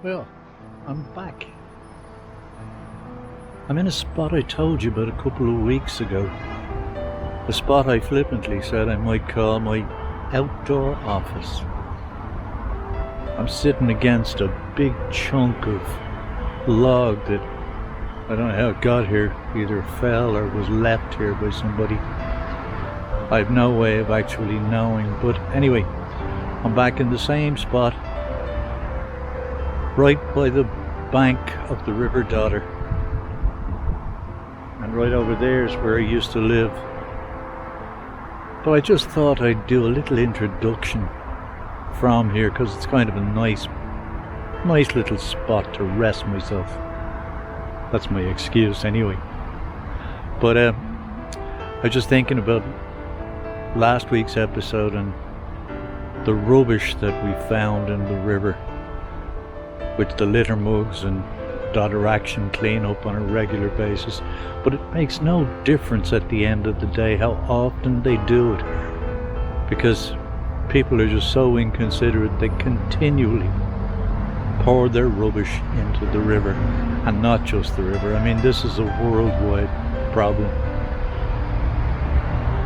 Well, I'm back. I'm in a spot I told you about a couple of weeks ago. A spot I flippantly said I might call my outdoor office. I'm sitting against a big chunk of log that I don't know how it got here. Either fell or was left here by somebody. I've no way of actually knowing, but anyway, I'm back in the same spot, right by the bank of the River Dodder. And right over there is where I used to live. But I just thought I'd do a little introduction from here because it's kind of a nice little spot to rest myself. That's my excuse anyway. But I was just thinking about last week's episode and the rubbish that we found in the river, which the litter mugs and Dodder Action clean up on a regular basis. But it makes no difference at the end of the day how often they do it, because people are just so inconsiderate. They continually pour their rubbish into the river, and not just the river. I mean, this is a worldwide problem.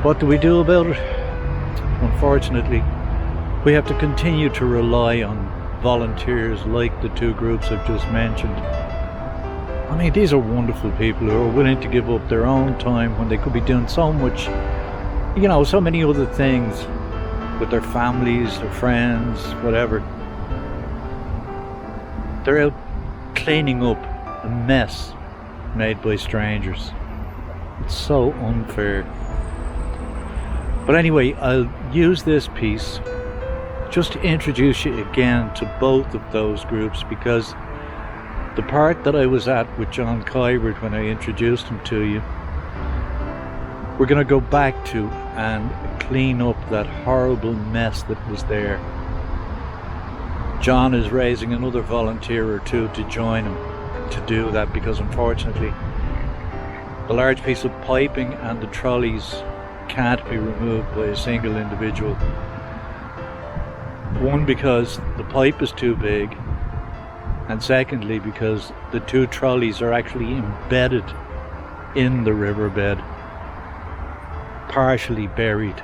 What do we do about it? Unfortunately, we have to continue to rely on volunteers like the two groups I've just mentioned. I mean, these are wonderful people who are willing to give up their own time when they could be doing so much, so many other things with their families, their friends, whatever. They're out cleaning up a mess made by strangers. It's so unfair. But anyway, I'll use this piece just to introduce you again to both of those groups, because the part that I was at with John Kybert when I introduced him to you, we're going to go back to and clean up that horrible mess that was there. John is raising another volunteer or two to join him to do that, because unfortunately the large piece of piping and the trolleys can't be removed by a single individual. One, because the pipe is too big, and secondly because the two trolleys are actually embedded in the riverbed, partially buried.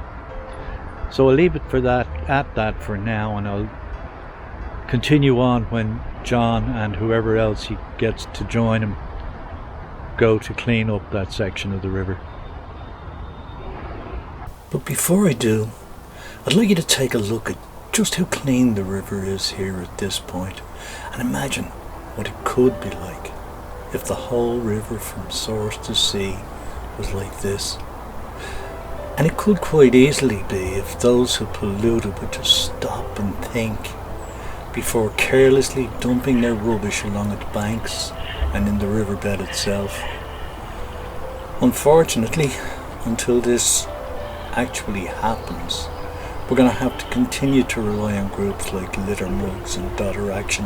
So I'll leave it at that for now, and I'll continue on when John and whoever else he gets to join him go to clean up that section of the river. But before I do, I'd like you to take a look at just how clean the river is here at this point, and imagine what it could be like if the whole river from source to sea was like this. And it could quite easily be if those who pollute it would just stop and think before carelessly dumping their rubbish along its banks and in the riverbed itself. Unfortunately, until this actually happens, we're going to have to continue to rely on groups like Litter Mugs and Dodder Action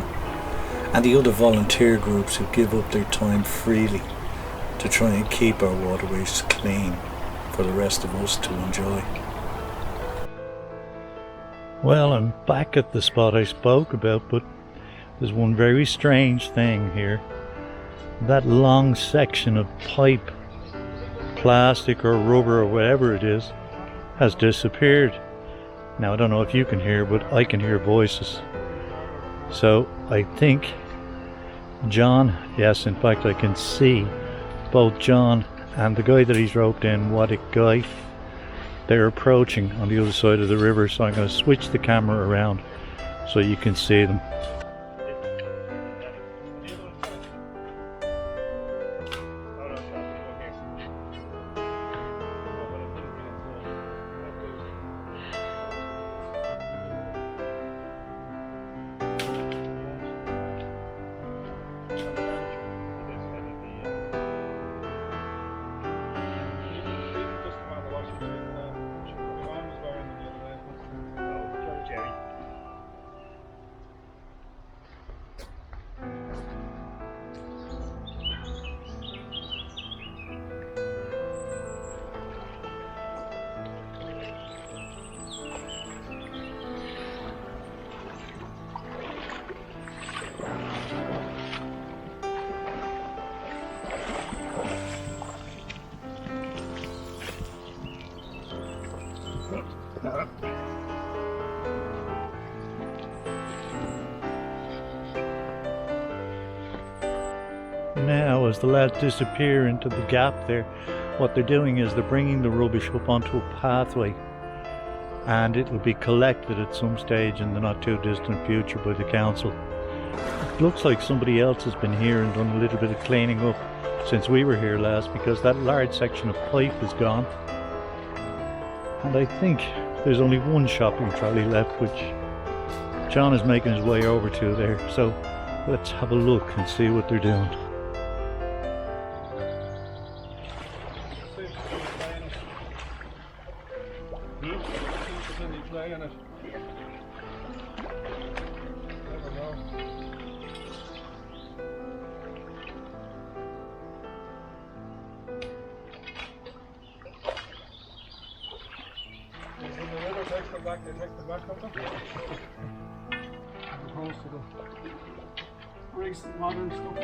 and the other volunteer groups who give up their time freely to try and keep our waterways clean for the rest of us to enjoy. Well, I'm back at the spot I spoke about, but there's one very strange thing here. That long section of pipe, plastic or rubber or whatever it is, has disappeared. Now, I don't know if you can hear, but I can hear voices. So I think John, yes, in fact I can see both John and the guy that he's roped in, what a guy, they're approaching on the other side of the river. So I'm going to switch the camera around so you can see them. Now, as the lads disappear into the gap there, what they're doing is they're bringing the rubbish up onto a pathway, and it will be collected at some stage in the not too distant future by the council. It looks like somebody else has been here and done a little bit of cleaning up since we were here last, because that large section of pipe is gone. And I think there's only one shopping trolley left, which John is making his way over to there. So let's have a look and see what they're doing. Back, they take the back of them. As opposed to the recent modern stuff.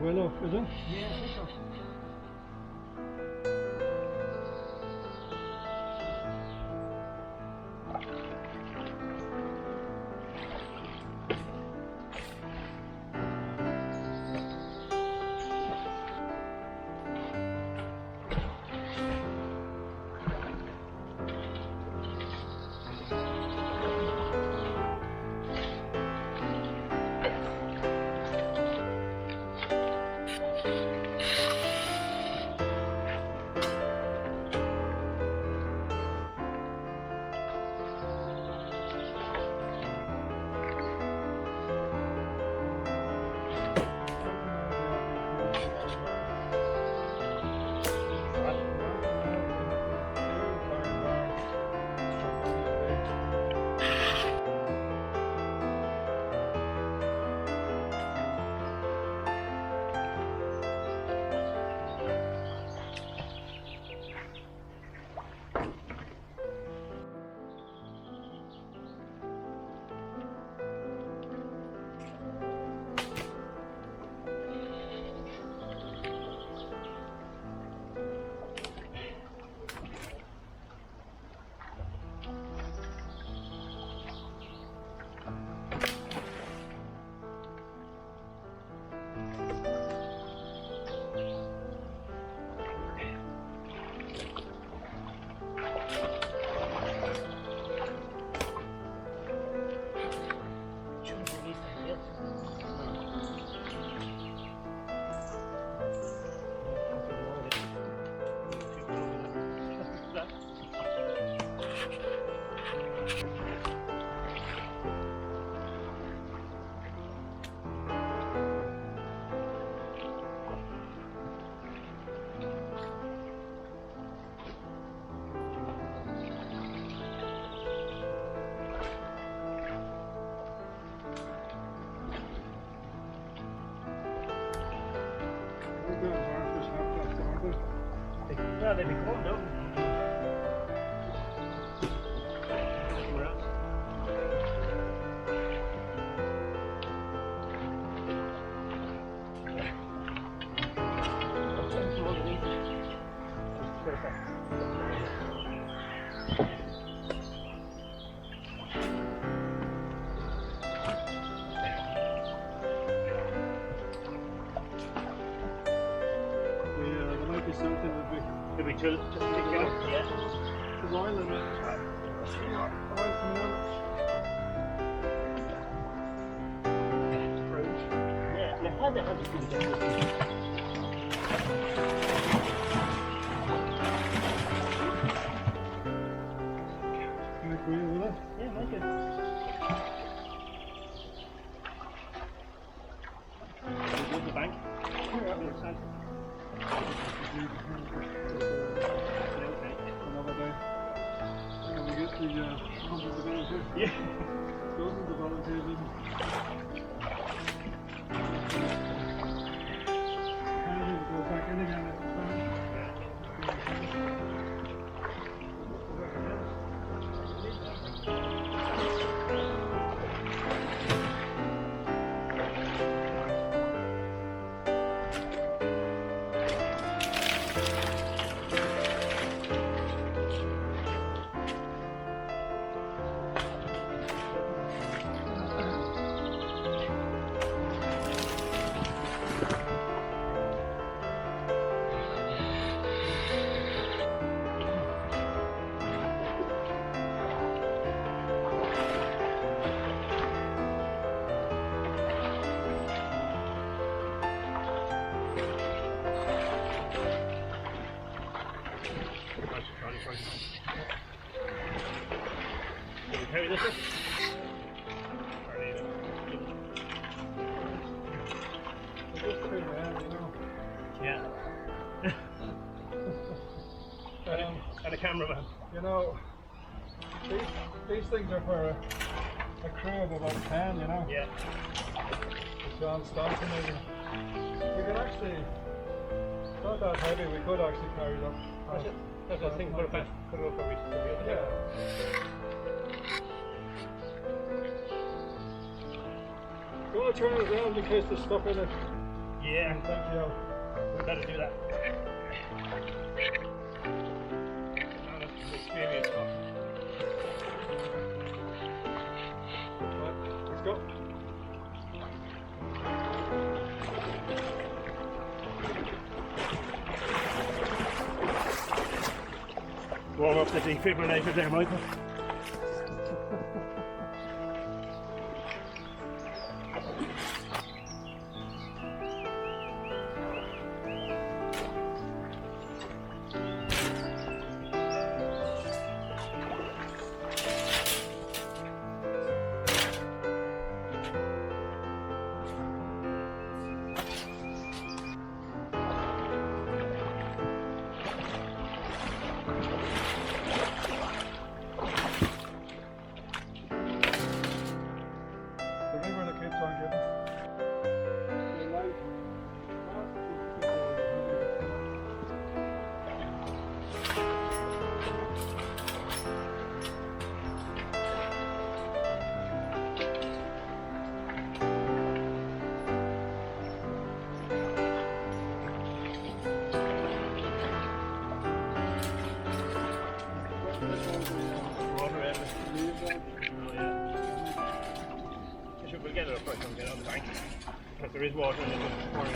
Well off, is it? Yeah, I think so. they'd be cold though. Did we just pick it up? Yeah. There's oil in it. Oil coming out. Yeah, it has a Can I go in with it? Yeah, make it. Go to the bank. Another day. Can we get the hundreds of volunteers? Yeah. Dozens of volunteers in. Can't even go back in again at the time. Can we carry this up? Just too bad, you know. Yeah. And a cameraman. You know, these things are for a crew of about 10, you know. Yeah. With John Stanton maybe. We could actually, it's not that heavy, we could actually carry it up. That's the thing, put it up where we Yeah. You want to turn it around in case there's stuff in it? Yeah. Thank you. We better do that. Experience. Right, let's go. Warm up the defibrillator there, Michael. The river that keeps on giving. The light. Water everywhere. Oh, yeah. We'll get it up right and get it on the bank. Because there is water in the corner.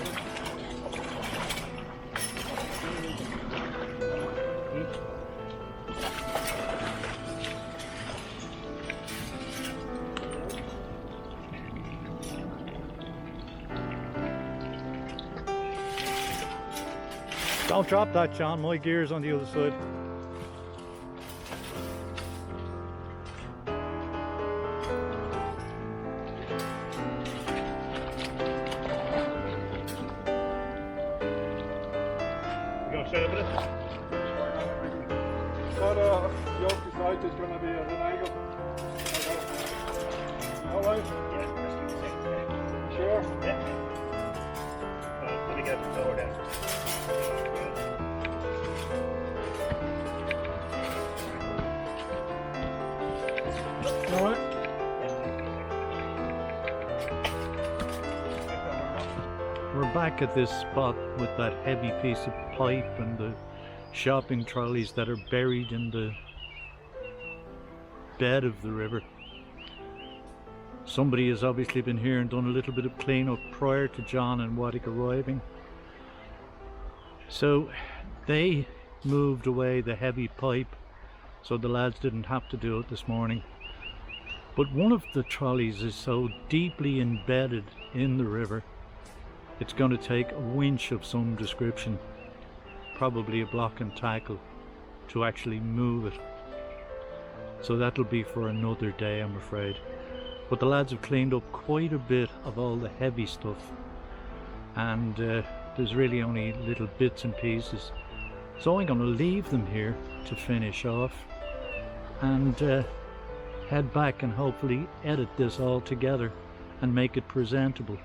Don't drop that, John. My gear's on the other side. Straight up with it? That yoke beside is going to be at an angle. Alright? Yeah, let's do the same. Sure? Yeah. Let me get the door down. back at this spot with that heavy piece of pipe and the shopping trolleys that are buried in the bed of the river. Somebody has obviously been here and done a little bit of cleanup prior to John and Waddick arriving. So they moved away the heavy pipe so the lads didn't have to do it this morning. But one of the trolleys is so deeply embedded in the river, it's going to take a winch of some description, probably a block and tackle, to actually move it. So that'll be for another day, I'm afraid. But the lads have cleaned up quite a bit of all the heavy stuff, and there's really only little bits and pieces. So I'm going to leave them here to finish off and head back and hopefully edit this all together and make it presentable.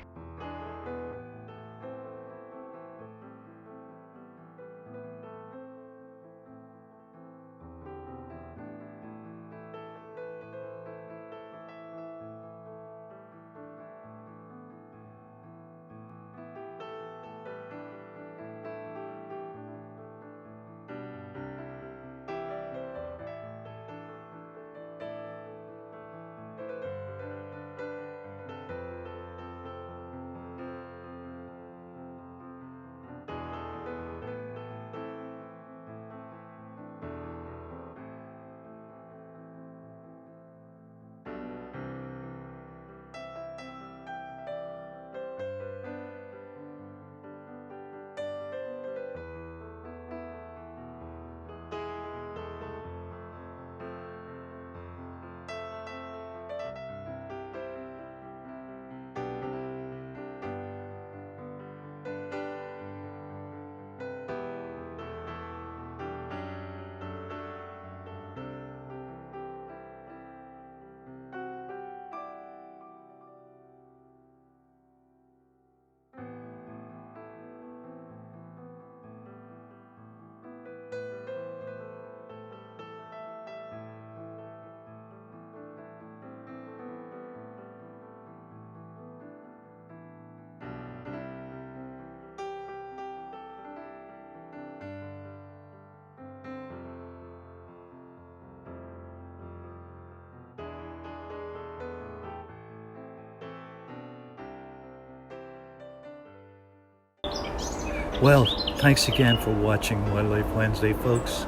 Well, thanks again for watching Wildlife Wednesday, folks.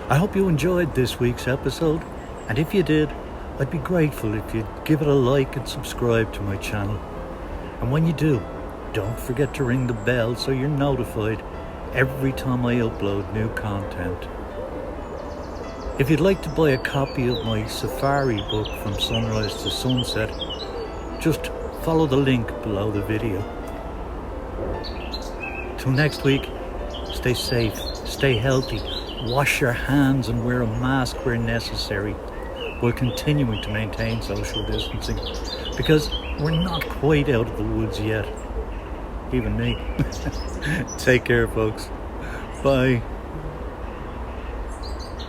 I hope you enjoyed this week's episode, and if you did, I'd be grateful if you'd give it a like and subscribe to my channel. And when you do, don't forget to ring the bell so you're notified every time I upload new content. If you'd like to buy a copy of my safari book From Sunrise to Sunset, just follow the link below the video. Till next week, stay safe, stay healthy, wash your hands and wear a mask where necessary, while continuing to maintain social distancing, because we're not quite out of the woods yet. Even me. Take care, folks. Bye.